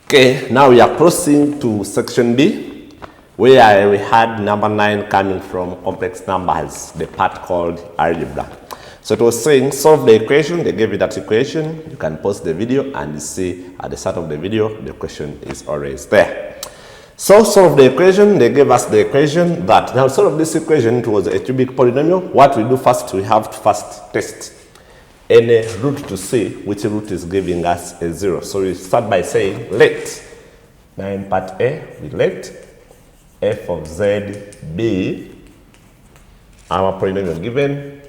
Okay, now we are crossing to section B, where we had number 9 coming from complex numbers, the part called algebra. So it was saying solve the equation. They gave you that equation. You can pause the video and see at the start of the video the question is always there. So solve the equation. They gave us the equation that now solve this equation. It was a cubic polynomial. What we do first, we have to first test any root to see which root is giving us a 0. So we start by saying let, now in part A, we let f of z be our polynomial given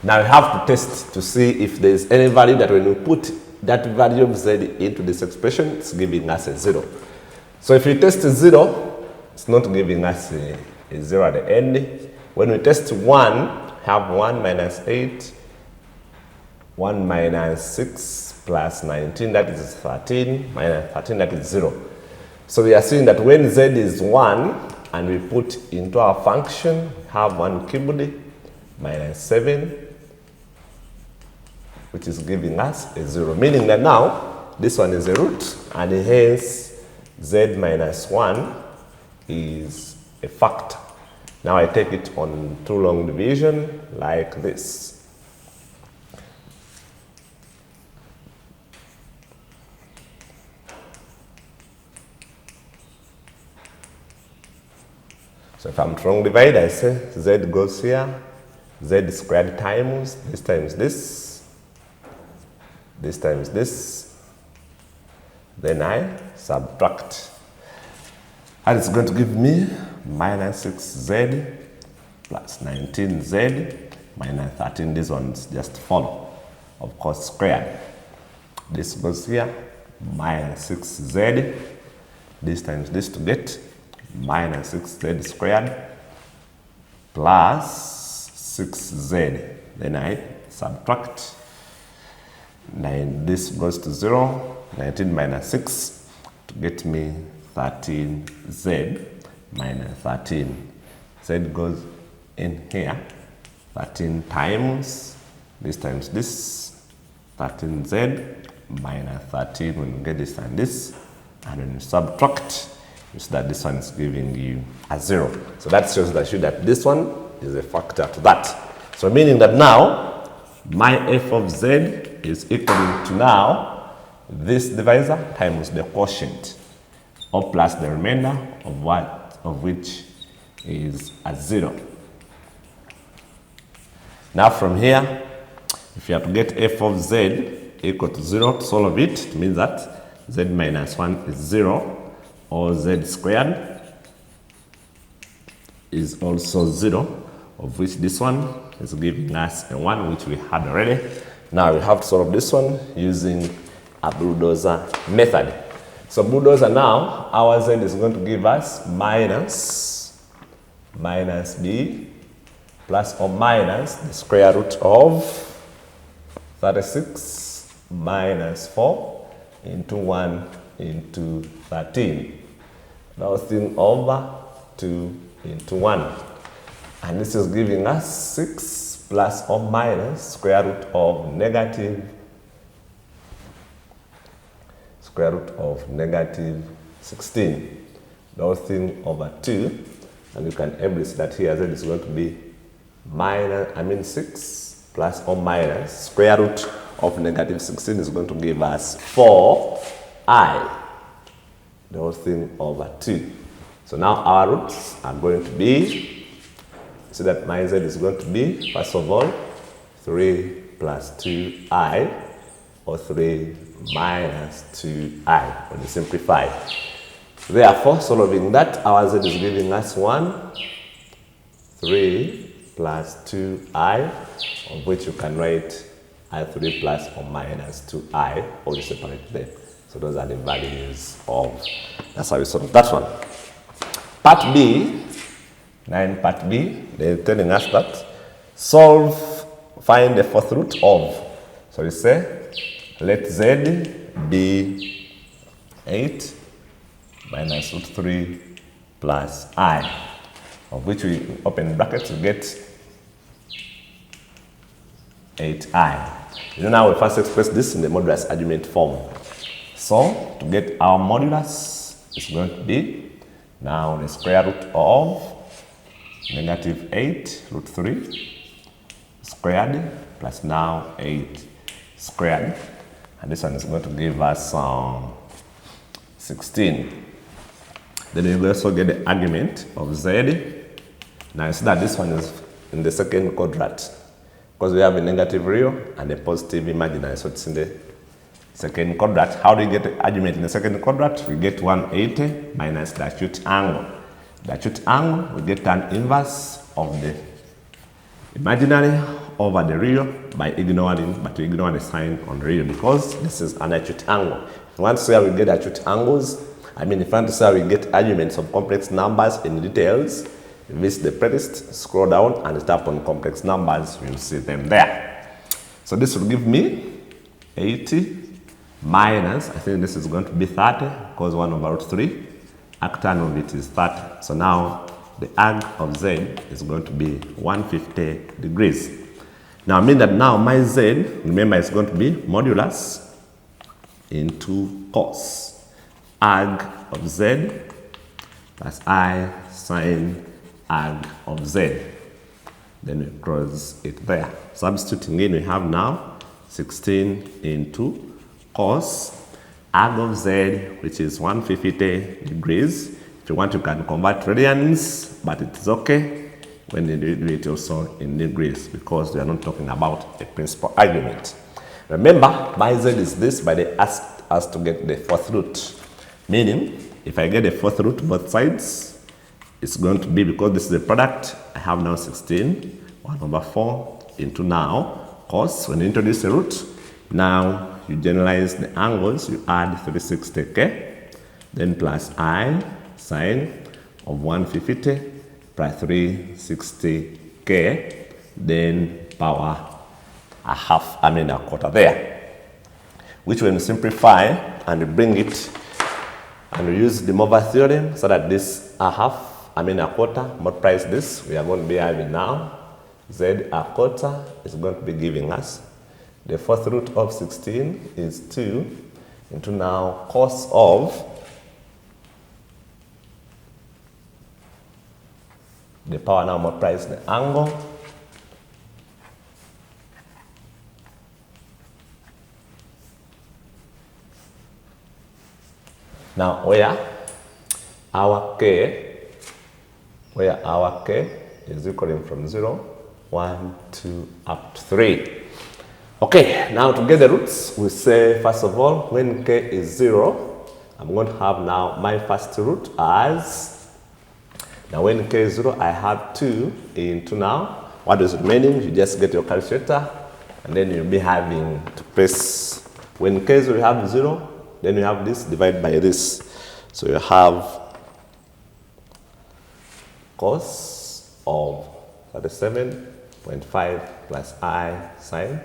now we have to test to see if there is any value that when we put that value of z into this expression, it's giving us a 0. So if we test 0, it's not giving us a 0 at the end. When we test 1, have 1 minus 8, 1 minus 6 plus 19, that is 13, minus 13, that is 0. So we are seeing that when z is 1 and we put into our function, have 1 cubed minus 7, which is giving us a 0, meaning that now this one is a root and hence z minus 1 is a factor. Now I take it on 2 long division like this. So if I'm to long divide, I say z goes here, z squared times this times this, this times this, then I subtract. And it's going to give me minus 6z plus 19z minus 13. These ones just follow, of course, squared. This goes here, minus 6z, this times this to get minus 6z squared plus 6z. Then I subtract. This goes to 0, 19 minus 6 to get me 13z minus 13. Z goes in here, 13 times this times this, 13z minus 13. When you get this and this, and when you subtract, you see that this one is giving you a 0. So that shows that this one is a factor to that. So meaning that now my f of z is equal to now this divisor times the quotient, or plus the remainder of what, of which is a 0. Now from here, if you have to get f of z equal to 0 to solve it, it means that z minus 1 is 0, or z squared is also 0, of which this one is giving us a 1, which we had already. Now we have to solve this one using a bulldozer method. So bulldozer now, our z is going to give us minus b plus or minus the square root of 36 minus 4 into 1 into 13. Now thing over 2 into 1. And this is giving us 6 plus or minus square root of negative 16. The thing over 2. And you can able to see that here z is going to be 6 plus or minus square root of negative 16 is going to give us 4i. The whole thing over 2. So now our roots are going to be, so that my z is going to be, first of all, 3 plus 2i, or 3 minus 2i, when you simplify. Therefore, solving that, our z is giving us 1, 3 plus 2i, of which you can write i3 plus or minus 2i, or you separate them. So those are the values of, that's how we solve that one. Part B, part B, they're telling us that find the fourth root of. So we say, let z be 8 minus root 3 plus I, of which we open brackets to get 8i. Now we first express this in the modulus argument form. So to get our modulus, it's going to be now the square root of negative 8 root 3 squared plus now 8 squared. And this one is going to give us 16. Then we will also get the argument of z. Now you see that this one is in the second quadrant because we have a negative real and a positive imaginary. So it's in the second quadrant. How do you get the argument in the second quadrant? We get 180 minus the acute angle. The acute angle, we get tan inverse of the imaginary over the real by ignoring, but we ignore the sign on real because this is an acute angle. If you want to say we get acute angles, if you want to say we get arguments of complex numbers in details, visit the playlist, scroll down and tap on complex numbers, you'll see them there. So this will give me 80 minus, I think this is going to be 30 because 1 over root 3, arctan of it is 30. So now the arc of z is going to be 150 degrees. Now I mean that now my z, remember, it's going to be modulus into cos arg of z plus I sine arg of z. Then we cross it there. Substituting in, we have now 16 into cos arg of z, which is 150 degrees. If you want, you can convert radians, but it is okay when you do it also in degrees because we are not talking about a principal argument. Remember, my z is this, but they asked us to get the fourth root. Meaning, if I get the fourth root both sides, it's going to be, because this is the product, I have now 16, 1 over 4 into now cos. When you introduce a root, now you generalize the angles, you add 360k, then plus I sine of 150 plus 360k, then power a quarter there. Which when you simplify and you bring it and we use the Mover theorem so that this a quarter multiplies this, we are going to be having now z a quarter is going to be giving us the fourth root of 16 is 2 into now cos of the power now multiplies the angle. Now where our k is equaling from 0, 1, 2, up to 3. Okay, now to get the roots, we say first of all, when k is 0, I'm going to have now my first root as, now when k is 0, I have 2 into now, what is remaining? You just get your calculator and then you'll be having to press, when k is 0, you have 0, then you have this divided by this. So you have cos of 37.5 plus I sine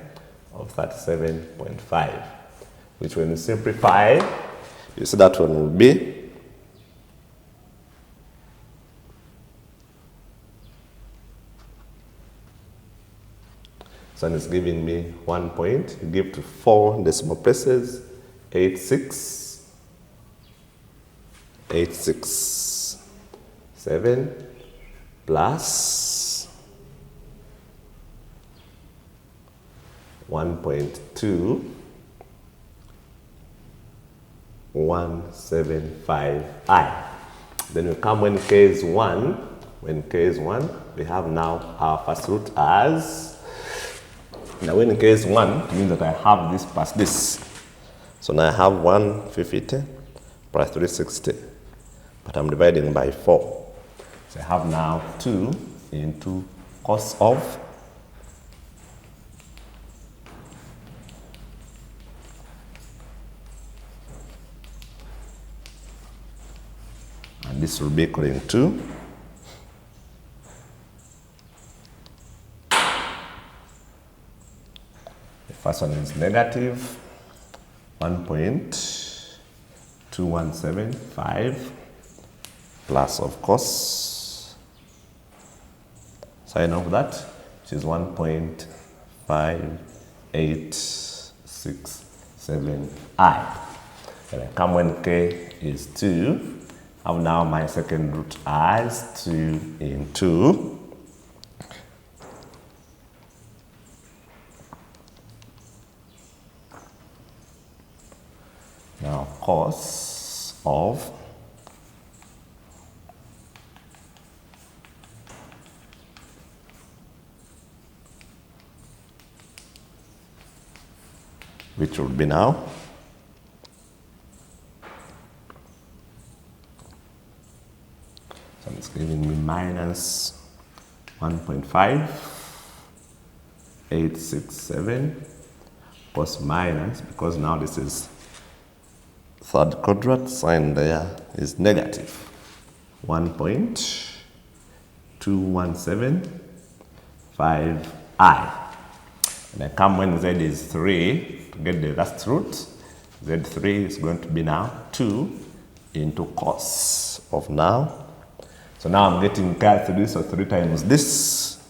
of 37.5, which when you simplify, you see that one will be so it's giving me 1 point. You give to 4 decimal places, 867 plus 1.2 175i. Then we come when k is 1. When k is 1, we have now our first root as, now when k is 1, it means that I have this plus this. So now I have 150 plus 360, but I'm dividing by 4. So I have now 2 into cos of and this will be equaling to the first one is negative 1.2175 plus, of course, sine of that, which is 1.5 5, 8, 6, 7, I. And I come when k is 2. I have now my second root as 2 in 2. Now cos of which would be now so it's giving me minus 1.5 867 cos minus, because now this is third quadrant, sign there is negative 1.2175i. And I come when z is 3 to get the last root. Z3 is going to be now 2 into cos of now. So now I'm getting k3, so 3 times this.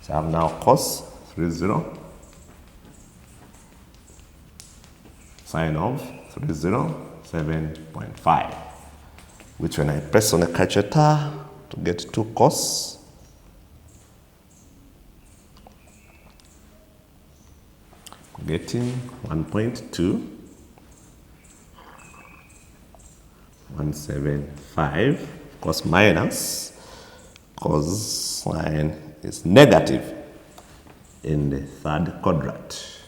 So I have now cos 30 sine of 307.5, which when I press on a calculator to get 2 cos, getting 1.2175 cos minus cosine is negative in the third quadrant.